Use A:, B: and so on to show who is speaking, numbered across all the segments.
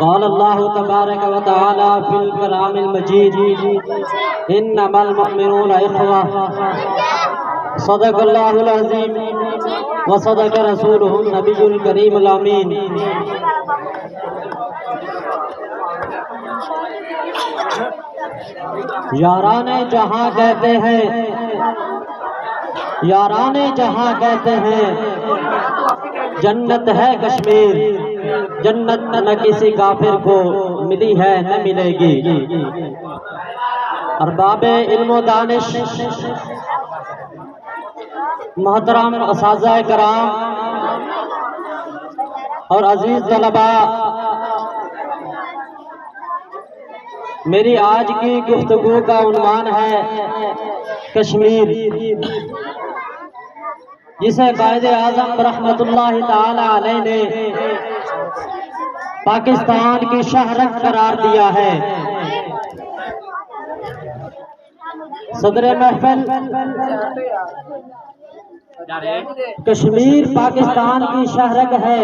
A: قال الله تبارك وتعالى في الكلام المجيد إنما المؤمنون إخوة صدق الله العظيم وصدق رسوله النبي الكريم الأمين یاران جہاں کہتے ہیں یاران جہاں کہتے ہیں جنت ہے کشمیر جنت نہ کسی کافر کو ملی ہے نہ ملے گی ارباب علم و دانش محترم اساتذہ کرام اور عزیز طلباء میری آج کی گفتگو کا عنوان ہے کشمیر جسے قائد اعظم رحمت اللہ تعالی علیہ نے پاکستان کی شہرت قرار دیا ہے صدر محفل کشمیر پاکستان کی شہرت ہے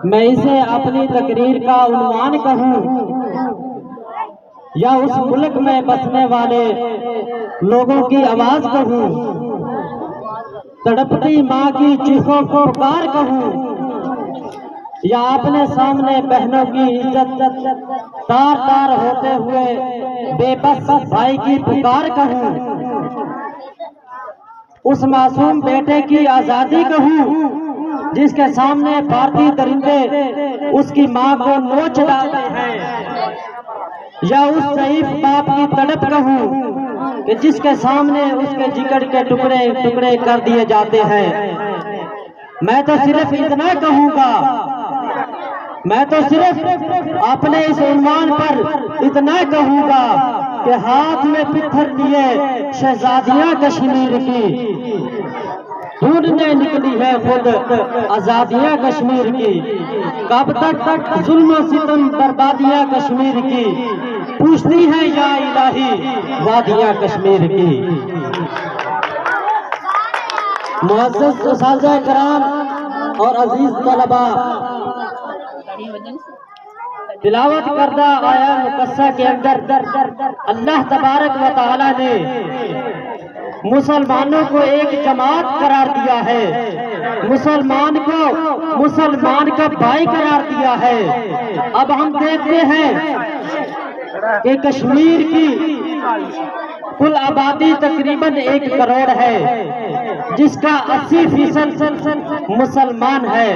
A: میں اسے اپنی تقریر کا عنوان کہوں یا اس ملک میں بسنے والے لوگوں کی آواز کہوں تڑپتی ماں کی چیخوں کو پکار کہوں یا اپنے سامنے بہنوں کی عزت تار تار ہوتے ہوئے بے بس بھائی کی پکار کہوں اس معصوم بیٹے کی آزادی کہوں جس کے سامنے بھارتی درندے اس کی ماں کو نوچ ڈالتے ہیں یا اس ضعیف باپ کی تڑپ کہوں کہ جس کے سامنے اس کے جگر کے ٹکڑے ٹکڑے کر دیے جاتے ہیں میں تو صرف اتنا کہوں گا میں تو صرف اپنے اس عنوان پر اتنا کہوں گا کہ ہاتھ میں پتھر لیے شہزادیاں کشمیر کی ڈھونڈنے نکلی ہے خود آزادیاں کشمیر کی کب تک ظلم و ستم بربادیاں کشمیر کی پوچھتی ہیں یا الہی وادیاں کشمیر کی معزز اساتذہ کرام اور عزیز طلباء تلاوت کردہ آیا مقدسہ کے اندر اللہ تبارک و تعالی نے مسلمانوں کو ایک جماعت قرار دیا ہے مسلمان کا بھائی قرار دیا ہے اب ہم دیکھتے ہیں کہ کشمیر کی کل آبادی تقریباً 1 کروڑ ہے جس کا 80% مسلمان ہے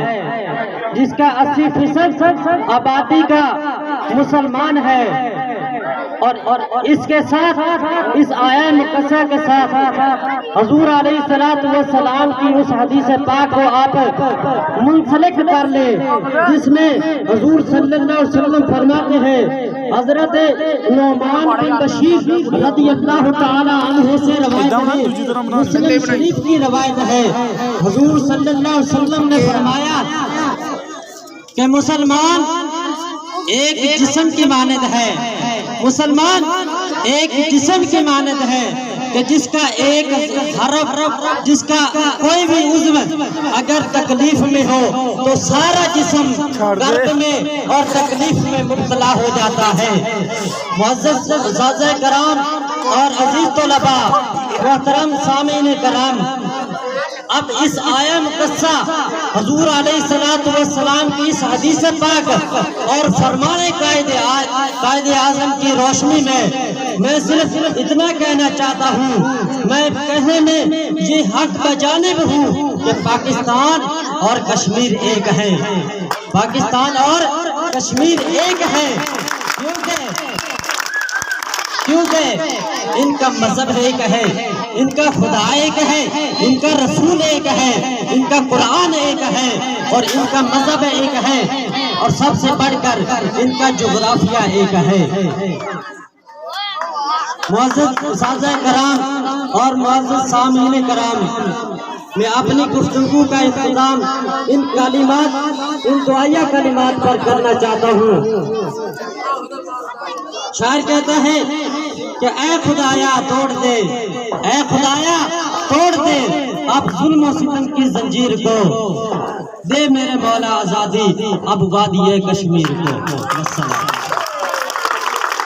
A: جس کا 80% آبادی کا مسلمان ہے اور اس کے ساتھ اس آیہ مقدسہ کے ساتھ حضور علیہ السلام کی اس حدیث پاک کو آپ منسلک کر لیں جس میں حضور صلی اللہ علیہ وسلم فرماتے ہیں حضرت نعمان بن بشیر رضی اللہ تعالی عنہ سے روایت ہے مسلم شریف کی روایت ہے حضور صلی اللہ علیہ وسلم نے فرمایا کہ مسلمان ایک جسم کی مانند ہے مسلمان ایک جسم کی مانند ہے کہ جس کا ایک حرف جس کا کوئی بھی عضو اگر تکلیف میں ہو تو سارا جسم درد میں اور تکلیف میں مبتلا ہو جاتا ہے معزز اساتذہ کرام اور عزیز طلباء محترم سامعین کرام اب اس آیہ مقدسہ حضور علیہ السلام کی اس حدیث پاک اور فرمان قائد اعظم کی روشنی میں صرف اتنا کہنا چاہتا ہوں میں کہنے میں یہ حق بجانب ہوں کہ پاکستان اور کشمیر ایک ہے پاکستان اور کشمیر ایک ہے کیونکہ ان کا مذہب ایک ہے ان کا خدا ایک ہے ان کا رسول ایک ہے ان کا قرآن ایک ہے اور ان کا مذہب ایک ہے اور سب سے بڑھ کر ان کا جغرافیہ ایک ہے۔ معزز اساتذہ کرام اور معزز سامعین کرام، میں اپنی گفتگو کا اختتام ان کلمات، ان دعائیہ کلمات پر کرنا چاہتا ہوں۔ شاعر کہتا ہے کہ اے خدایا توڑ دے، اے خدایا توڑ دے اب ظلم و ستم کی زنجیر کو، دے میرے مولا آزادی اب وادی کشمیر کو۔ السلام۔